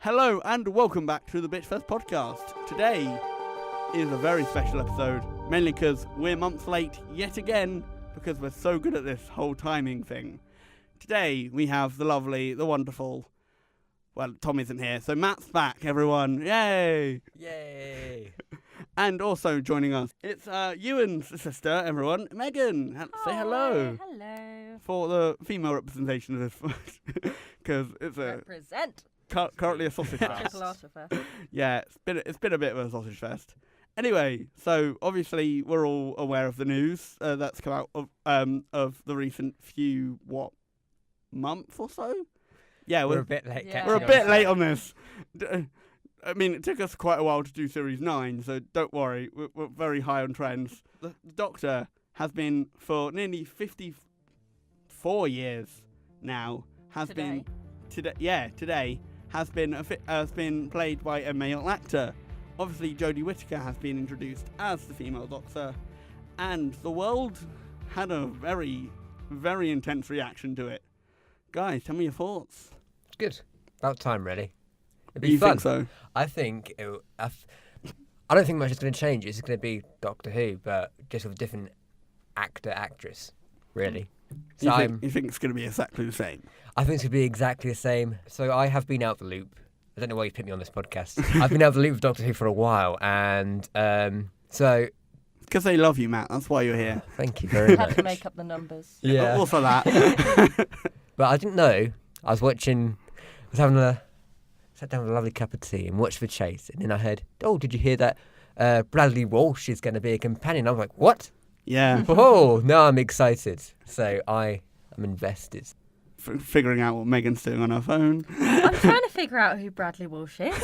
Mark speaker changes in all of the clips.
Speaker 1: Hello and welcome back to the BitchFest podcast. Today is a very special episode, mainly because we're months late yet again, because we're so good at this whole timing thing. Today we have the lovely, the wonderful, well, Tom isn't here, so Matt's back, everyone. Yay!
Speaker 2: Yay!
Speaker 1: And also joining us, it's Ewan's sister, everyone, Megan. Say hello.
Speaker 3: Hello.
Speaker 1: For the female representation of this, because it's
Speaker 3: Represent.
Speaker 1: Currently a sausage fest.
Speaker 3: Philosopher.
Speaker 1: Yeah, it's been a bit of a sausage fest. Anyway, so obviously we're all aware of the news that's come out of the recent few month or so. Yeah,
Speaker 2: we're a bit late.
Speaker 3: Yeah.
Speaker 1: we're a bit late on this. I mean, it took us quite a while to do Series 9, so don't worry, we're very high on trends. The Doctor has been for nearly 54 years now. Today has been played by a male actor. Obviously, Jodie Whittaker has been introduced as the female Doctor, and the world had a very, very intense reaction to it. Guys, tell me your thoughts.
Speaker 2: Good. About time, really. It'd be
Speaker 1: You
Speaker 2: fun.
Speaker 1: think so?
Speaker 2: I think I don't think much is going to change. It's going to be Doctor Who, but just with a different actress, really. So
Speaker 1: You think it's going to be exactly the same?
Speaker 2: I think it's going to be exactly the same. So I have been out the loop. I don't know why you put me on this podcast. I've been out the loop with Doctor Who for a while, and so...
Speaker 1: Because they love you, Matt. That's why you're here.
Speaker 2: Thank you very much.
Speaker 3: Had to make up the numbers.
Speaker 2: Yeah.
Speaker 1: Also that.
Speaker 2: But I didn't know. I was sat down with a lovely cup of tea and watched The Chase, and then I heard, oh, did you hear that Bradley Walsh is going to be a companion? I was like, what?
Speaker 1: Yeah.
Speaker 2: Oh, now I'm excited. So I am invested.
Speaker 1: Figuring out what Megan's doing on her phone.
Speaker 3: I'm trying to figure out who Bradley Walsh is.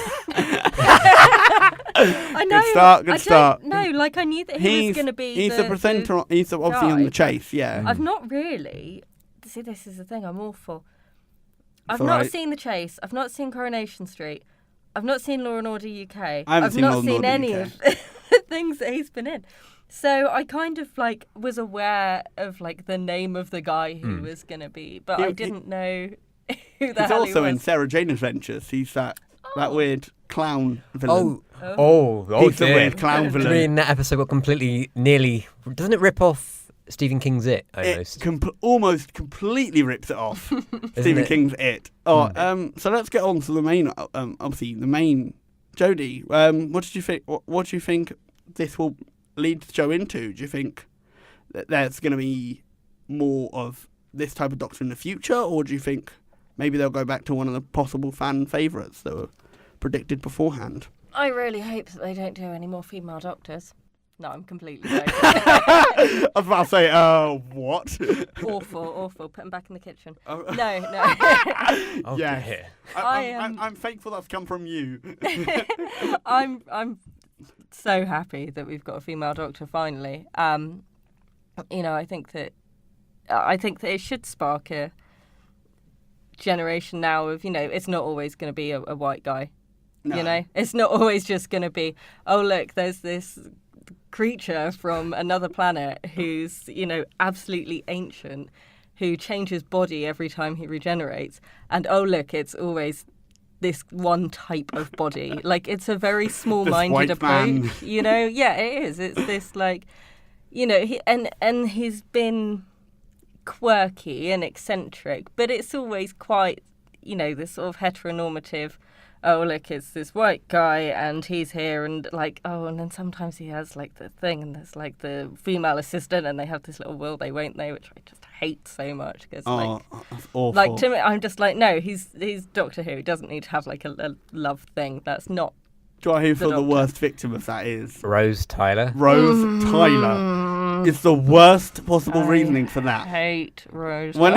Speaker 3: I know.
Speaker 1: Good start.
Speaker 3: No, I knew that he was going to be.
Speaker 1: He's the presenter. He's obviously on The Chase. Yeah.
Speaker 3: I've not really. See, this is the thing. I'm awful. I've
Speaker 1: all
Speaker 3: not
Speaker 1: right.
Speaker 3: seen The Chase. I've not seen Coronation Street. I've not seen Law and Order UK.
Speaker 1: I've
Speaker 3: not
Speaker 1: seen
Speaker 3: seen any
Speaker 1: UK.
Speaker 3: of the things that he's been in. So I kind of was aware of the name of the guy who was going to be, but I didn't know who the
Speaker 1: He's
Speaker 3: hell
Speaker 1: also
Speaker 3: he
Speaker 1: in
Speaker 3: was.
Speaker 1: Sarah Jane Adventures. He's that weird clown villain.
Speaker 2: Oh,
Speaker 1: He's the
Speaker 2: dear.
Speaker 1: weird clown
Speaker 2: I
Speaker 1: villain.
Speaker 2: mean, that episode got nearly... Doesn't it rip off Stephen King's It, almost?
Speaker 1: It almost completely rips it off. Stephen
Speaker 2: it?
Speaker 1: King's It. So let's get on to the main. Obviously, the main. Jodie, what did you think? What do you think this will lead the show into? Do you think that there's going to be more of this type of Doctor in the future, or do you think maybe they'll go back to one of the possible fan favourites that were predicted beforehand?
Speaker 3: I really hope that they don't do any more female doctors. No, I'm completely joking.
Speaker 1: I was about to say, what?
Speaker 3: Awful. Put them back in the kitchen.
Speaker 1: Oh.
Speaker 3: No.
Speaker 2: Oh,
Speaker 1: Yeah.
Speaker 2: dear.
Speaker 1: I'm thankful that's come from you.
Speaker 3: I'm so happy that we've got a female doctor finally. I think that it should spark a generation now of, it's not always going to be a white guy.
Speaker 1: No.
Speaker 3: It's not always just going to be, oh look, there's this creature from another planet who's, absolutely ancient, who changes body every time he regenerates, and oh look, it's always this one type of body. It's a very small-minded approach. Yeah, it is. It's this and he's been quirky and eccentric, but it's always quite, this sort of heteronormative. Oh look, it's this white guy and he's here, and and then sometimes he has the thing, and there's the female assistant, and they have this little will they won't they, which I just hate so much because
Speaker 1: that's awful.
Speaker 3: to me, I'm just no, he's Doctor Who. He doesn't need to have a love thing. That's not.
Speaker 1: Do I who
Speaker 3: the
Speaker 1: feel the
Speaker 3: Doctor.
Speaker 1: worst victim of that is?
Speaker 2: Rose Tyler.
Speaker 1: Rose Tyler is the worst possible reasoning for that.
Speaker 3: Hate Rose.
Speaker 1: When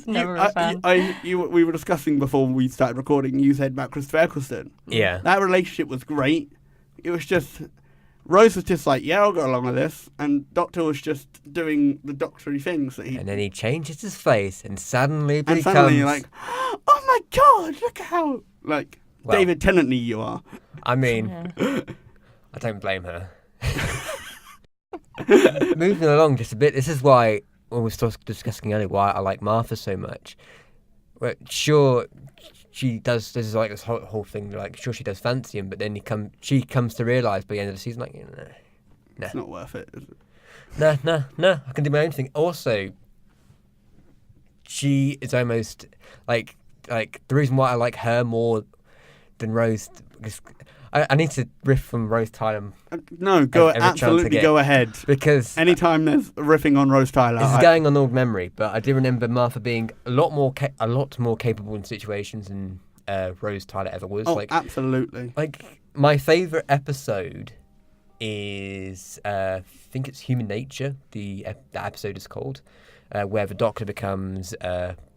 Speaker 3: never a fan.
Speaker 1: we were discussing before we started recording, you said about Christopher Eccleston.
Speaker 2: Yeah.
Speaker 1: That relationship was great. It was just Rose was just yeah, I'll go along with this, and Doctor was just doing the doctory things that he.
Speaker 2: And then he changes his face, and suddenly becomes...
Speaker 1: you're like, oh my God, look how David Tennant-y you are.
Speaker 2: I mean, I don't blame her. Moving along just a bit, this is why, when we were discussing earlier, why I like Martha so much. Well, sure, she does this whole thing, like sure she does fancy him, but then she comes to realise by the end of the season, like, nah.
Speaker 1: It's not worth it, is it?
Speaker 2: No, I can do my own thing. Also, she is almost like the reason why I like her more than Rose, because I need to riff from Rose Tyler.
Speaker 1: No, absolutely go ahead.
Speaker 2: Because
Speaker 1: anytime there's riffing on Rose Tyler,
Speaker 2: this is going on old memory, but I do remember Martha being a lot more capable in situations than Rose Tyler ever was.
Speaker 1: Oh, absolutely.
Speaker 2: Like my favourite episode is I think it's Human Nature. The episode is called, where the Doctor becomes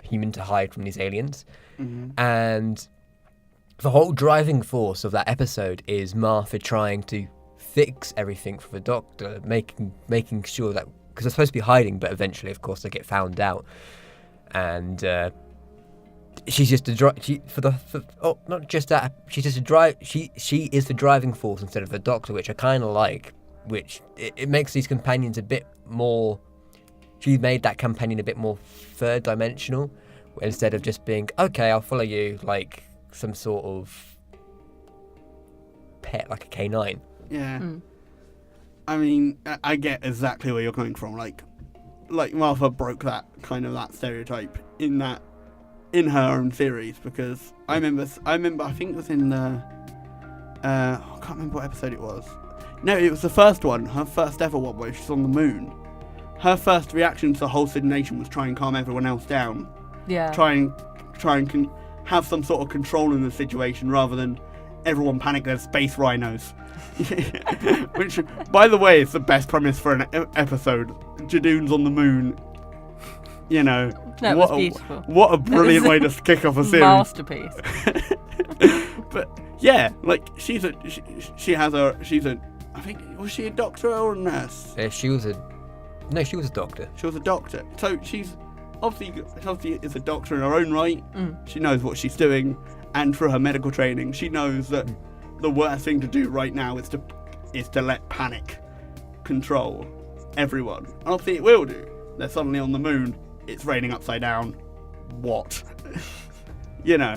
Speaker 2: human to hide from these aliens, and the whole driving force of that episode is Martha trying to fix everything for the Doctor, making sure that, because they're supposed to be hiding, but eventually, of course, they get found out, and she's just not just that. She's just a drive. She is the driving force instead of the Doctor, which I kind of like. Which it makes these companions a bit more. She made that companion a bit more third dimensional, instead of just being okay. I'll follow you like some sort of pet, like a canine.
Speaker 1: Yeah. I mean, I get exactly where you're coming from. Like Martha broke that stereotype in her own series, because I remember I think it was in the I can't remember what episode it was. No, it was the first one, her first ever one, where she's on the moon. Her first reaction to the whole Sydney nation was try and calm everyone else down.
Speaker 3: Yeah.
Speaker 1: Try and have some sort of control in the situation, rather than everyone panic there's space rhinos. Which, by the way, is the best premise for an episode. Jadoon's on the moon. You know,
Speaker 3: that was beautiful.
Speaker 1: What a brilliant way to kick off a series.
Speaker 3: Masterpiece.
Speaker 1: But yeah, like she I think, was she a doctor or a nurse?
Speaker 2: She was a doctor.
Speaker 1: She was a doctor. So she's obviously is a doctor in her own right. She knows what she's doing, and through her medical training, she knows that the worst thing to do right now is to let panic control everyone. And obviously it will do. They're suddenly on the moon. It's raining upside down. What? You know.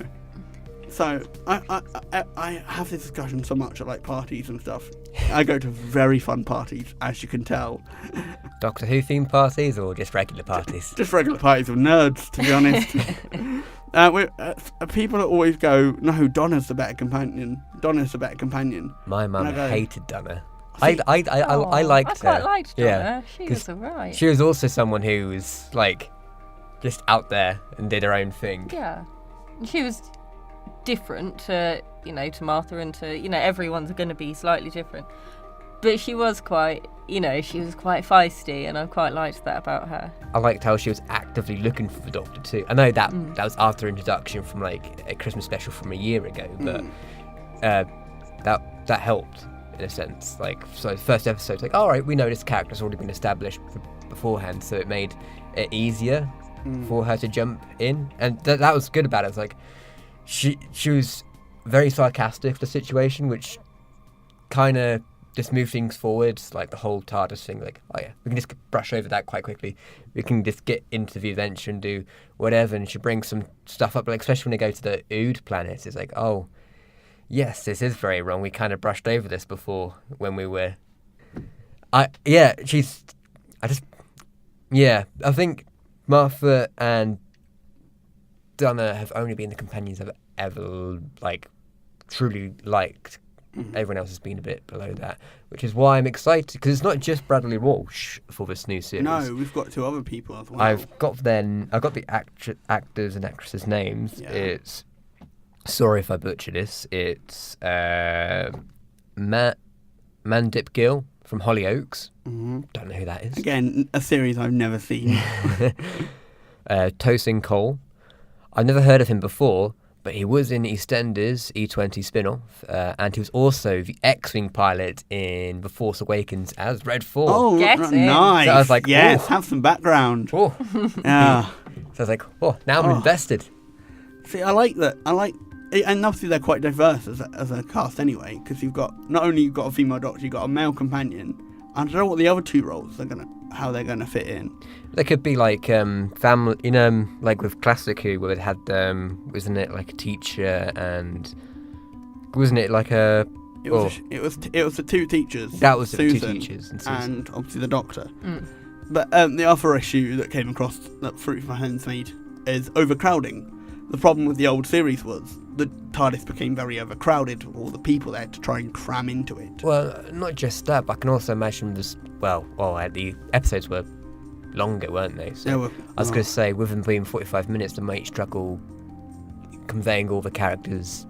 Speaker 1: So I have this discussion so much at like parties and stuff. I go to very fun parties, as you can tell.
Speaker 2: Doctor Who themed parties or just regular parties?
Speaker 1: Just regular parties of nerds, to be honest. People always go, no, Donna's the better companion.
Speaker 2: My mum hated Donna.
Speaker 3: I
Speaker 2: liked her.
Speaker 3: I quite liked Donna. Yeah, she was alright.
Speaker 2: She was also someone who was like just out there and did her own thing.
Speaker 3: Yeah, she was different to Martha, and to everyone's going to be slightly different, but she was quite feisty, and I quite liked that about her. I
Speaker 2: liked how she was actively looking for the Doctor too. I know that was after introduction from like a Christmas special from a year ago, but that helped in a sense. Like, so first episode's like, all right, we know this character's already been established beforehand, so it made it easier for her to jump in, and that was good about it. It's like she was very sarcastic to the situation, which kind of just moved things forward, like the whole TARDIS thing. Like, oh yeah, we can just brush over that quite quickly. We can just get into the adventure and do whatever. And she brings some stuff up, like especially when they go to the Ood planet. It's like, oh, yes, this is very wrong. We kind of brushed over this before when we were. I think Martha and Donna have only been the companions I've ever like truly liked. Everyone else has been a bit below that, which is why I'm excited, because it's not just Bradley Walsh for this new series.
Speaker 1: No, we've got two other people as well.
Speaker 2: I've got the actors and actresses' names. Yeah. It's, sorry if I butcher this, it's Mandip Gill from Hollyoaks. Don't know who that is.
Speaker 1: Again, a series I've never seen.
Speaker 2: Tosin Cole. I've never heard of him before, but he was in EastEnders E20 spin-off, and he was also the X-Wing pilot in The Force Awakens as Red 4.
Speaker 1: Oh, nice.
Speaker 2: So I was like,
Speaker 1: yes, have some background.
Speaker 2: Oh.
Speaker 1: Yeah.
Speaker 2: So I was like, oh, now I'm invested.
Speaker 1: See, I like that. And obviously they're quite diverse as a cast anyway, because you've got a female doctor, you've got a male companion, I don't know what the other two roles how they're gonna fit in.
Speaker 2: There could be like family, like with Classic Who, where it had wasn't it like a teacher and wasn't it like a
Speaker 1: It was the two teachers.
Speaker 2: that was the two
Speaker 1: Susan
Speaker 2: teachers
Speaker 1: and obviously the Doctor.
Speaker 3: Mm.
Speaker 1: But the other issue that came across that Fruit for Hands made is overcrowding. The problem with the old series was the TARDIS became very overcrowded with all the people there to try and cram into it.
Speaker 2: Well, not just that, but I can also imagine this. The episodes were longer, weren't they? So I was going to say, with them being 45 minutes, they might struggle conveying all the characters'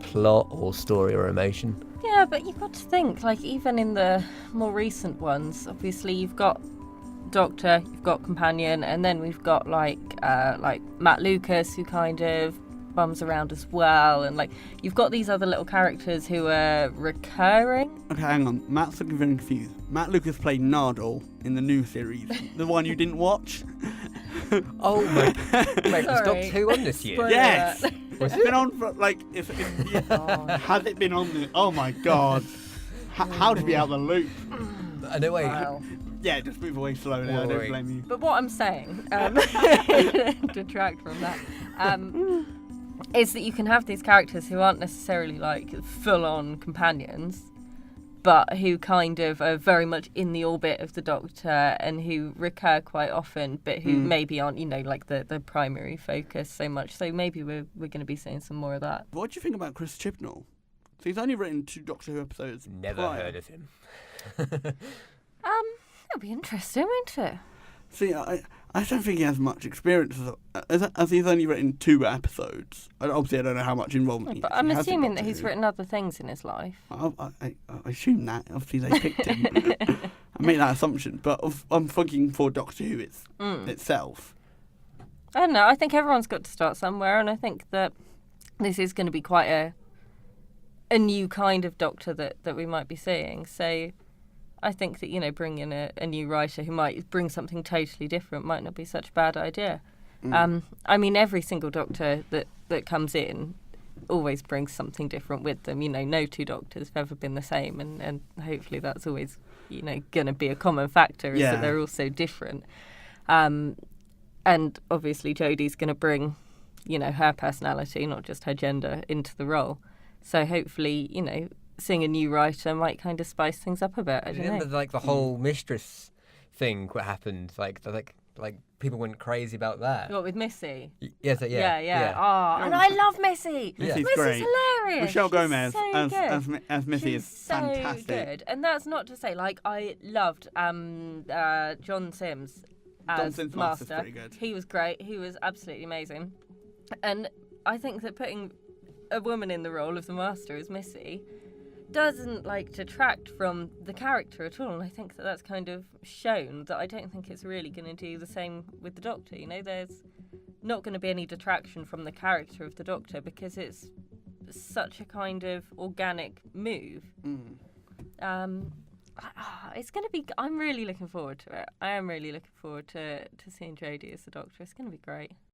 Speaker 2: plot or story or emotion.
Speaker 3: Yeah, but you've got to think, like, even in the more recent ones, obviously you've got Doctor, you've got Companion, and then we've got like Matt Lucas, who kind of bums around as well, and like you've got these other little characters who are recurring.
Speaker 1: Okay, hang on. Matt's looking very confused. Matt Lucas played Nardole in the new series, the one you didn't watch.
Speaker 2: Oh my! Wait, was
Speaker 3: Sorry.
Speaker 2: Doctor Who on this year?
Speaker 3: Spoiler
Speaker 1: Yes,
Speaker 3: alert.
Speaker 1: it's been on for like has it been on? Oh my god! How to be out of the loop?
Speaker 2: I know. Wait.
Speaker 3: Wow.
Speaker 1: Yeah, just move away slowly. I don't
Speaker 2: Worry.
Speaker 1: blame you.
Speaker 3: But what I'm saying, detract from that, is that you can have these characters who aren't necessarily like full-on companions, but who kind of are very much in the orbit of the Doctor and who recur quite often, but who maybe aren't, like the primary focus so much. So maybe we're going to be seeing some more of that.
Speaker 1: What do you think about Chris Chibnall? So he's only written 2 Doctor Who episodes.
Speaker 2: Never heard of him.
Speaker 3: That'll be interesting, won't it?
Speaker 1: See, I don't think he has much experience as he's only written 2 episodes. Obviously, I don't know how much involvement.
Speaker 3: But
Speaker 1: he
Speaker 3: I'm
Speaker 1: has in
Speaker 3: assuming that
Speaker 1: Doctor
Speaker 3: he's
Speaker 1: Who.
Speaker 3: written other things in his life.
Speaker 1: I assume that. Obviously, they picked him. I make that assumption, but I'm thinking for Doctor Who itself.
Speaker 3: I don't know. I think everyone's got to start somewhere, and I think that this is going to be quite a new kind of Doctor that we might be seeing. So I think that, bringing a new writer who might bring something totally different might not be such a bad idea. I mean, every single Doctor that comes in always brings something different with them. No 2 Doctors have ever been the same, and hopefully that's always, going to be a common factor, is that they're all so different. And obviously Jodie's going to bring, her personality, not just her gender, into the role. So hopefully, seeing a new writer might kind of spice things up a bit. I don't
Speaker 2: Remember,
Speaker 3: know.
Speaker 2: like the whole mistress thing, what happened? Like people went crazy about that.
Speaker 3: What, with Missy?
Speaker 2: Yeah.
Speaker 3: Oh, and I love Missy.
Speaker 1: Missy's
Speaker 3: Missy's
Speaker 1: great.
Speaker 3: hilarious.
Speaker 1: Michelle
Speaker 3: She's
Speaker 1: Gomez
Speaker 3: so good.
Speaker 1: as Missy
Speaker 3: She's
Speaker 1: is
Speaker 3: so
Speaker 1: fantastic.
Speaker 3: good. And that's not to say, like, I loved John Sims as
Speaker 1: Sims'
Speaker 3: Master.
Speaker 1: Master's pretty good.
Speaker 3: He was great. He was absolutely amazing. And I think that putting a woman in the role of the Master as Missy doesn't detract from the character at all, and I think that that's kind of shown that I don't think it's really going to do the same with the Doctor. There's not going to be any detraction from the character of the Doctor because it's such a kind of organic move. It's going to be. I'm really looking forward to it. I am really looking forward to seeing Jodie as the Doctor. It's going to be great.